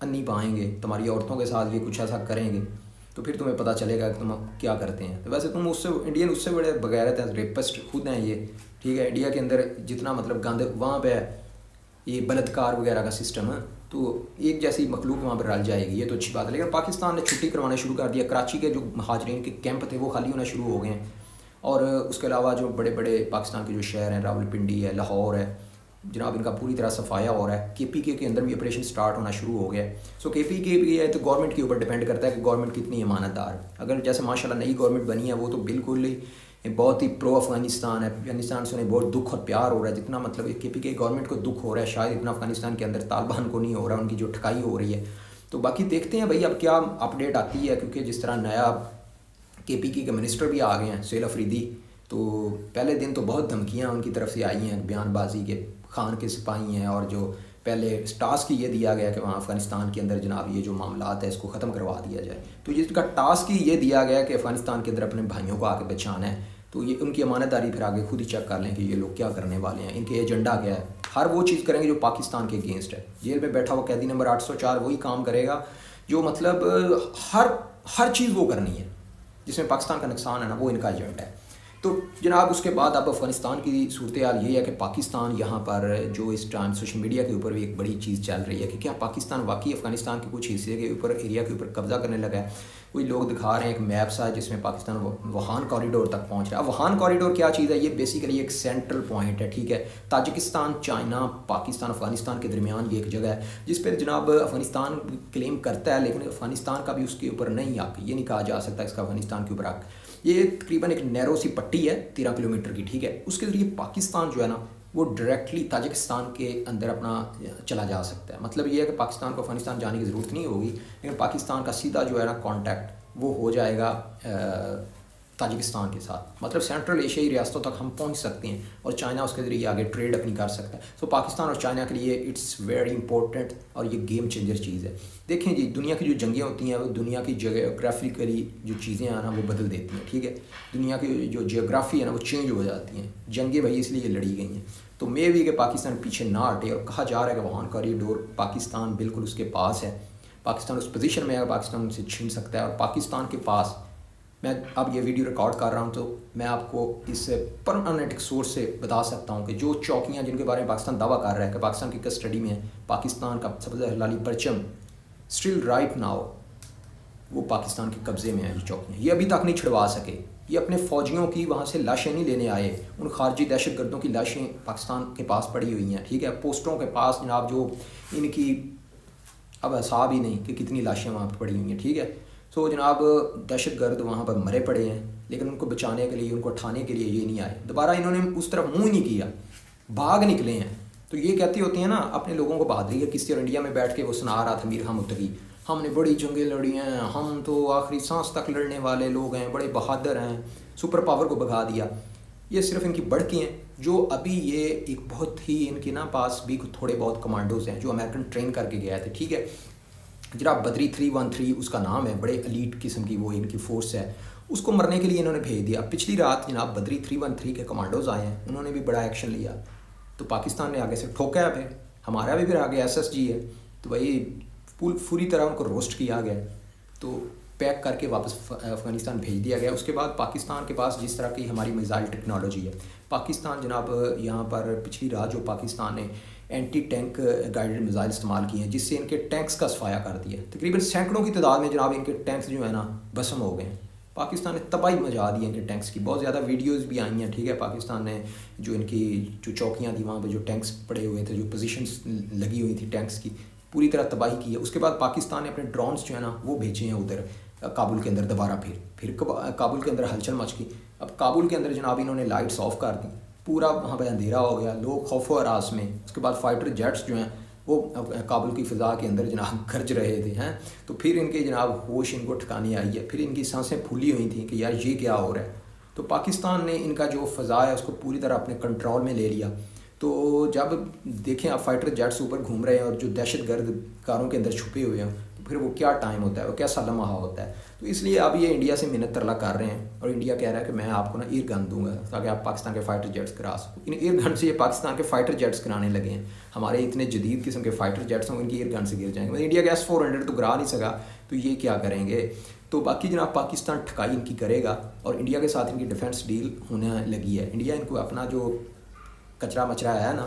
انی پائیں گے، تمہاری عورتوں کے ساتھ بھی کچھ ایسا کریں گے تو پھر تمہیں پتہ چلے گا کہ تم کیا کرتے ہیں. تو ویسے تم اس سے انڈین اس سے بڑے بغیرت ہیں، ریپسٹ خود ہیں یہ، ٹھیک ہے. انڈیا کے اندر جتنا مطلب گند وہاں پہ یہ بلاتکار وغیرہ کا سسٹم ہے، تو ایک جیسی مخلوق وہاں پہ رل جائے گی، یہ تو اچھی بات ہے. لیکن پاکستان نے چھٹی کروانا شروع کر دیا. کراچی کے جو مہاجرین کے کیمپ تھے وہ خالی ہونا شروع ہو گئے ہیں، اور اس کے علاوہ جو بڑے بڑے پاکستان کے جو شہر ہیں، راول پنڈی ہے، لاہور ہے جناب، ان کا پوری طرح صفایا ہو رہا ہے. کے پی کے اندر بھی آپریشن سٹارٹ ہونا شروع ہو گیا ہے. سو کے پی کے بھی ہے تو گورنمنٹ کے اوپر ڈیپینڈ کرتا ہے کہ گورنمنٹ کتنی امانت دار ہے. اگر جیسے ماشاءاللہ نئی گورنمنٹ بنی ہے وہ تو بالکل ہی بہت ہی پرو افغانستان ہے، افغانستان سے انہیں بہت دکھ اور پیار ہو رہا ہے. جتنا مطلب کے پی کے گورنمنٹ کو دکھ ہو رہا ہے شاید اتنا افغانستان کے اندر طالبان کو نہیں ہو رہا، ان کی جو ٹھکائی ہو رہی ہے. تو باقی دیکھتے ہیں بھائی اب کیا اپڈیٹ آتی ہے، کیونکہ جس طرح نیا کے پی کے منسٹر بھی آ گئے ہیں سہیل افریدی، تو پہلے دن تو بہت دھمکیاں ان کی طرف سے آئی ہیں بیان بازی کے، خان کے سپاہی ہیں، اور جو پہلے ٹاسک یہ دیا گیا کہ وہاں افغانستان کے اندر جناب یہ جو معاملات ہے اس کو ختم کروا دیا جائے. تو جس کا ٹاسک ہی یہ دیا گیا کہ افغانستان کے اندر اپنے بھائیوں کو آ کے بچانا ہے. تو یہ ان کی امانت داری پھر آگے خود ہی چیک کر لیں کہ یہ لوگ کیا کرنے والے ہیں، ان کے ایجنڈا کیا ہے. ہر وہ چیز کریں گے جو پاکستان کے اگینسٹ ہے. جیل میں بیٹھا ہوا قیدی نمبر 804 وہی کام کرے گا جو مطلب ہر چیز وہ کرنی ہے جس میں پاکستان کا نقصان ہے نا، وہ ان کا ایجنڈا ہے. تو جناب اس کے بعد اب افغانستان کی صورتحال یہ ہے کہ پاکستان یہاں پر جو اس ٹائم سوشل میڈیا کے اوپر بھی ایک بڑی چیز چل رہی ہے کہ کیا پاکستان واقعی افغانستان کے کچھ حصے کے اوپر ایریا کے اوپر قبضہ کرنے لگا ہے. کوئی لوگ دکھا رہے ہیں ایک میپ سا جس میں پاکستان ووہان کوریڈور تک پہنچ رہا ہے. ووہان کوریڈور کیا چیز ہے؟ یہ بیسیکلی ایک سینٹرل پوائنٹ ہے، ٹھیک ہے. تاجکستان، چائنا، پاکستان، افغانستان کے درمیان یہ ایک جگہ ہے جس پہ جناب افغانستان کلیم کرتا ہے، لیکن افغانستان کا بھی اس کے اوپر نہیں حق، یہ نہیں کہا جا سکتا اس کا افغانستان کے اوپر حق. یہ تقریباً ایک نیرو سی پٹی ہے 13 کلومیٹر کی، ٹھیک ہے. اس کے ذریعے پاکستان جو ہے نا وہ ڈائریکٹلی تاجکستان کے اندر اپنا چلا جا سکتا ہے. مطلب یہ ہے کہ پاکستان کو افغانستان جانے کی ضرورت نہیں ہوگی، لیکن پاکستان کا سیدھا جو ہے نا کانٹیکٹ وہ ہو جائے گا تاجکستان کے ساتھ. مطلب سینٹرل ایشیائی ریاستوں تک ہم پہنچ سکتے ہیں اور چائنا اس کے ذریعے آگے ٹریڈ اپنی کر سکتا ہے. سو پاکستان اور چائنا کے لیے اٹس ویری امپورٹنٹ اور یہ گیم چینجر چیز ہے. دیکھیں جی، دنیا کی جو جنگیں ہوتی ہیں وہ دنیا کی جغرافیکلی جو چیزیں ہیں نا وہ بدل دیتی ہیں، ٹھیک ہے. دنیا کی جو جغرافی ہے نا وہ چینج ہو جاتی ہیں. جنگیں بھائی اس لیے لڑی گئی ہیں. تو میں بھی کہ پاکستان پیچھے نہ ہٹے، اور کہا جا رہا ہے کہ وہاں کوریڈور پاکستان بالکل اس کے پاس ہے. پاکستان اس پوزیشن میں ہے، پاکستان ان سے چھین سکتا ہے. اور پاکستان کے پاس میں اب یہ ویڈیو ریکارڈ کر رہا ہوں تو میں آپ کو اس پرماننٹ سورس سے بتا سکتا ہوں کہ جو چوکیاں جن کے بارے میں پاکستان دعویٰ کر رہا ہے کہ پاکستان کی کسٹڈی میں ہے، پاکستان کا سبز ہلالی پرچم اسٹل رائٹ ناؤ وہ پاکستان کے قبضے میں ہیں. یہ چوکیاں یہ ابھی تک نہیں چھڑوا سکے. یہ اپنے فوجیوں کی وہاں سے لاشیں نہیں لینے آئے، ان خارجی دہشت گردوں کی لاشیں پاکستان کے پاس پڑی ہوئی ہیں، ٹھیک ہے. پوسٹوں کے پاس جناب جو ان کی اب حساب ہی نہیں کہ کتنی لاشیں وہاں پہ پڑی ہوئی ہیں، ٹھیک ہے. سو جناب دہشت گرد وہاں پر مرے پڑے ہیں، لیکن ان کو بچانے کے لیے، ان کو اٹھانے کے لیے یہ نہیں آئے. دوبارہ انہوں نے اس طرف منہ نہیں کیا، بھاگ نکلے ہیں. تو یہ کہتی ہوتی ہیں نا اپنے لوگوں کو بہادری ہے. کسی اور انڈیا میں بیٹھ کے وہ سنا رہا تھا میر متقی، ہم نے بڑی جنگیں لڑی ہیں، ہم تو آخری سانس تک لڑنے والے لوگ ہیں، بڑے بہادر ہیں، سپر پاور کو بھگا دیا. یہ صرف ان کی بڑکی ہیں جو ابھی یہ ایک بہت ہی ان کے نا پاس بھی تھوڑے بہت کمانڈوز ہیں جو امریکن ٹرین کر کے گئے تھے، ٹھیک ہے. جناب بدری 313 اس کا نام ہے، بڑے ایلیٹ قسم کی وہ ان کی فورس ہے. اس کو مرنے کے لیے انہوں نے بھیج دیا. پچھلی رات جناب بدری 313 کے کمانڈوز آئے ہیں، انہوں نے بھی بڑا ایکشن لیا. تو پاکستان نے آگے سے ٹھوکا ہے، پھر ہمارا بھی پھر آگے SSG ہے. تو بھائی پوری طرح ان کو روسٹ کیا گیا، تو پیک کر کے واپس افغانستان بھیج دیا گیا. اس کے بعد پاکستان کے پاس جس طرح کی ہماری میزائل ٹیکنالوجی ہے، پاکستان جناب یہاں پر پچھلی رات جو پاکستان نے اینٹی ٹینک گائیڈڈ میزائل استعمال کیے ہیں جس سے ان کے ٹینکس کا صفایا کر دیا. تقریباً سینکڑوں کی تعداد میں جناب ان کے ٹینکس جو ہیں نا بسم ہو گئے ہیں. پاکستان نے تباہی مچا دی ان کے ٹینکس کی. بہت زیادہ ویڈیوز بھی آئی ہیں، ٹھیک ہے. پاکستان نے جو ان کی جو چوکیاں تھیں وہاں پہ جو ٹینکس پڑے ہوئے تھے، جو پوزیشنس لگی ہوئی تھی ٹینکس کی، پوری طرح تباہی کی ہے. اس کے بعد پاکستان نے اپنے ڈرونس جو ہے نا وہ بھیجے ہیں ادھر کابل کے اندر دوبارہ. پھر کابل کے اندر ہلچل مچ گئی. اب کابل کے اندر جناب انہوں نے لائٹس آف کر دی، پورا وہاں پہ اندھیرا ہو گیا، لوگ خوف و ہراس میں. اس کے بعد فائٹر جیٹس جو ہیں وہ کابل کی فضا کے اندر جناب گرج رہے تھے ہیں. تو پھر ان کے جناب ہوش ان کو ٹھکانے آئی ہے، پھر ان کی سانسیں پھولی ہوئی تھیں کہ یار یہ کیا ہو رہا ہے. تو پاکستان نے ان کا جو فضا ہے اس کو پوری طرح اپنے کنٹرول میں لے لیا. تو جب دیکھیں آپ فائٹر جیٹس اوپر گھوم رہے ہیں اور جو دہشت گرد کاروں کے اندر چھپے ہوئے ہیں، تو پھر وہ کیا ٹائم ہوتا ہے، وہ کیسا لمحہ ہوتا ہے. تو اس لیے اب یہ انڈیا سے منت ترلا کر رہے ہیں، اور انڈیا کہہ رہا ہے کہ میں آپ کو نا ایئر گن دوں گا تاکہ آپ پاکستان کے فائٹر جیٹس کرا سکو. ان ایئر گن سے یہ پاکستان کے فائٹر جیٹس کرانے لگے ہیں. ہمارے اتنے جدید قسم کے فائٹر جیٹس ہیں ان کی ایئر گن سے گر جائیں گے. انڈیا کے S-400 تو گرا نہیں سکا، تو یہ کیا کریں گے. تو باقی جناب پاکستان ٹھکائی ان کی کرے گا، اور انڈیا کے ساتھ ان کی ڈیفنس ڈیل ہونے لگی ہے. انڈیا ان کو اپنا جو کچرا مچرا ہے نا،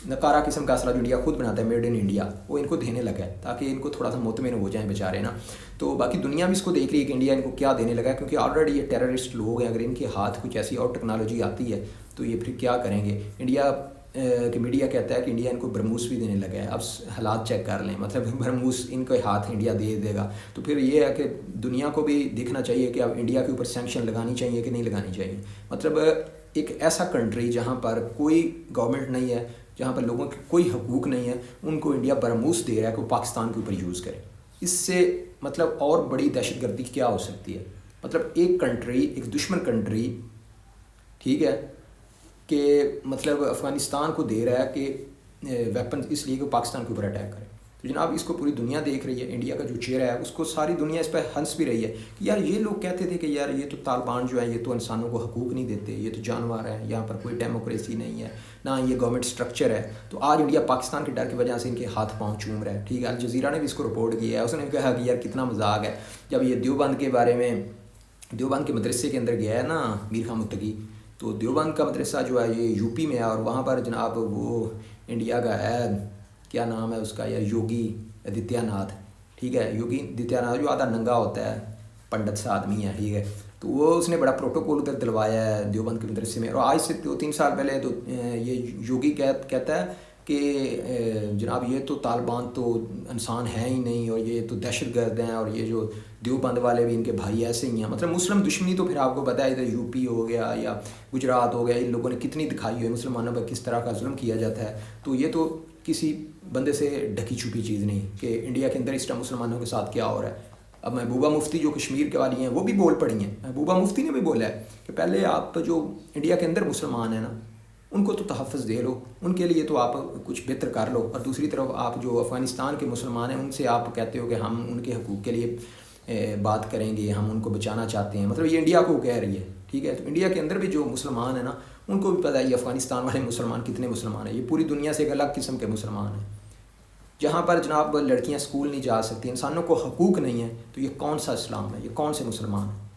نکارا قسم کا اسلحہ جو انڈیا خود بناتا ہے، میڈ ان انڈیا، وہ ان کو دینے لگا ہے تاکہ ان کو تھوڑا سا مطمئن ہو جائیں بیچارے نا. تو باقی دنیا بھی اس کو دیکھ رہی ہے کہ انڈیا ان کو کیا دینے لگا ہے، کیونکہ آلریڈی یہ ٹیررسٹ لوگ ہیں. اگر ان کے ہاتھ کچھ ایسی اور ٹیکنالوجی آتی ہے تو یہ پھر کیا کریں گے. انڈیا کہ میڈیا کہتا ہے کہ انڈیا ان کو برموس بھی دینے لگا ہے. اب حالات چیک کر لیں، مطلب برموس ان کے ہاتھ انڈیا دے گا. تو پھر یہ ہے کہ دنیا کو بھی دیکھنا چاہیے کہ اب انڈیا کے اوپر سینکشن لگانی چاہیے کہ نہیں لگانی چاہیے. مطلب ایک ایسا کنٹری جہاں پر کوئی گورنمنٹ نہیں ہے، جہاں پر لوگوں کے کوئی حقوق نہیں ہے، ان کو انڈیا برموس دے رہا ہے کہ وہ پاکستان کے اوپر یوز کرے. اس سے مطلب اور بڑی دہشت گردی کیا ہو سکتی ہے. مطلب ایک کنٹری، ایک دشمن کنٹری، ٹھیک ہے، کہ مطلب افغانستان کو دے رہا ہے کہ ویپن اس لیے کہ پاکستان کے اوپر اٹیک کرے. تو جناب اس کو پوری دنیا دیکھ رہی ہے. انڈیا کا جو چہرہ ہے اس کو ساری دنیا اس پہ ہنس بھی رہی ہے کہ یار یہ لوگ کہتے تھے کہ یار یہ تو طالبان جو ہے یہ تو انسانوں کو حقوق نہیں دیتے، یہ تو جانور ہیں، یہاں پر کوئی ڈیموکریسی نہیں ہے، نہ یہ گورنمنٹ سٹرکچر ہے. تو آج انڈیا پاکستان کے ڈر کی وجہ سے ان کے ہاتھ پاؤں چوم رہا ہے. ٹھیک ہے، الجزیرہ نے بھی اس کو رپورٹ کیا ہے. اس نے کہا کہ یار کتنا مذاق ہے. جب یہ دیوبند کے بارے میں، دیوبند کے مدرسے کے اندر گیا ہے نا میر خان متقی، تو دیوبند کا مدرسہ جو ہے یہ یوپی میں ہے، اور وہاں پر جناب وہ انڈیا کا ہے، کیا نام ہے اس کا یار، یوگی آدتیہ ناتھ. ٹھیک ہے، یوگی آدتیہ ناتھ جو آدھا ننگا ہوتا ہے، پنڈت سا آدمی ہے. ٹھیک ہے، تو وہ اس نے بڑا پروٹوکول ادھر دلوایا ہے دیوبند کے مدرسے میں. اور آج سے 2-3 سال پہلے تو یہ یوگی کہتا ہے کہ جناب یہ تو طالبان تو انسان ہے ہی نہیں، اور یہ تو دہشت گرد ہیں، اور یہ جو دیوبند والے بھی ان کے بھائی ایسے ہی ہیں. مطلب مسلم دشمنی تو پھر آپ کو پتہ ہے ادھر یو پی ہو گیا یا گجرات ہو گیا، ان لوگوں نے کتنی دکھائی ہوئی ہے مسلمانوں پر کس طرح کا ظلم کیا جاتا ہے. تو یہ تو کسی بندے سے ڈھکی چھپی چیز نہیں کہ انڈیا کے اندر اس طرح مسلمانوں کے ساتھ کیا ہو رہا ہے. اب محبوبہ مفتی جو کشمیر کے والی ہیں وہ بھی بول پڑی ہیں. محبوبہ مفتی نے بھی بولا ہے کہ پہلے آپ جو انڈیا کے اندر مسلمان ہیں نا ان کو تو تحفظ دے لو، ان کے لیے تو آپ کچھ بہتر کر لو، اور دوسری طرف آپ جو افغانستان کے مسلمان ہیں ان سے آپ کہتے ہو کہ ہم ان کے حقوق کے لیے بات کریں گے، ہم ان کو بچانا چاہتے ہیں. مطلب یہ انڈیا کو کہہ رہی ہے. ٹھیک ہے، تو انڈیا کے اندر بھی جو مسلمان ہیں نا ان کو بھی پتہ ہے یہ افغانستان والے مسلمان کتنے مسلمان ہیں. یہ پوری دنیا سے ایک الگ قسم کے مسلمان ہیں. جہاں پر جناب لڑکیاں اسکول نہیں جا سکتی، انسانوں کو حقوق نہیں ہیں، تو یہ کون سا اسلام ہے، یہ کون سے مسلمان ہیں؟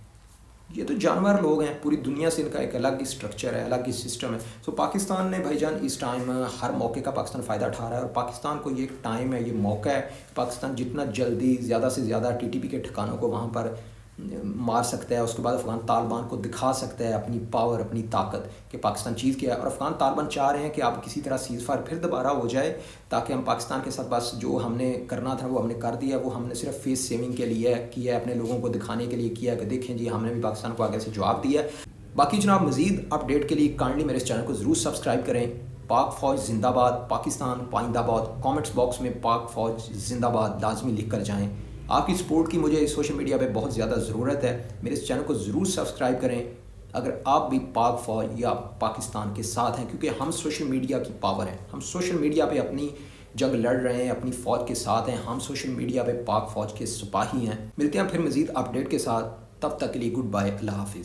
یہ تو جانور لوگ ہیں. پوری دنیا سے ان کا ایک الگ ہی اسٹرکچر ہے، الگ ہی سسٹم ہے. سو پاکستان نے بھائی جان اس ٹائم ہر موقع کا پاکستان فائدہ اٹھا رہا ہے، اور پاکستان کو یہ ٹائم ہے، یہ موقع ہے کہ پاکستان جتنا جلدی زیادہ سے زیادہ TTP کے ٹھکانوں کو وہاں پر مار سکتا ہے. اس کے بعد افغان طالبان کو دکھا سکتا ہے اپنی پاور، اپنی طاقت کہ پاکستان چیز کیا ہے. اور افغان طالبان چاہ رہے ہیں کہ آپ کسی طرح سیز فائر پھر دوبارہ ہو جائے تاکہ ہم پاکستان کے ساتھ بس جو ہم نے کرنا تھا وہ ہم نے کر دیا. وہ ہم نے صرف فیس سیونگ کے لیے کیا ہے، اپنے لوگوں کو دکھانے کے لیے کیا کہ دیکھیں جی ہم نے بھی پاکستان کو آگے سے جواب دیا ہے. باقی جناب مزید اپڈیٹ کے لیے کائنڈلی میرے اس چینل کو ضرور سبسکرائب کریں. پاک فوج زندہ باد، پاکستان پائندہ باد. کامنٹس باکس میں پاک فوج زندہ باد لازمی لکھ کر جائیں. آپ کی سپورٹ کی مجھے سوشل میڈیا پہ بہت زیادہ ضرورت ہے. میرے اس چینل کو ضرور سبسکرائب کریں اگر آپ بھی پاک فوج یا پاکستان کے ساتھ ہیں، کیونکہ ہم سوشل میڈیا کی پاور ہیں. ہم سوشل میڈیا پہ اپنی جنگ لڑ رہے ہیں، اپنی فوج کے ساتھ ہیں. ہم سوشل میڈیا پہ پاک فوج کے سپاہی ہیں. ملتے ہیں پھر مزید اپڈیٹ کے ساتھ، تب تک کے لیے گڈ بائے، اللہ حافظ.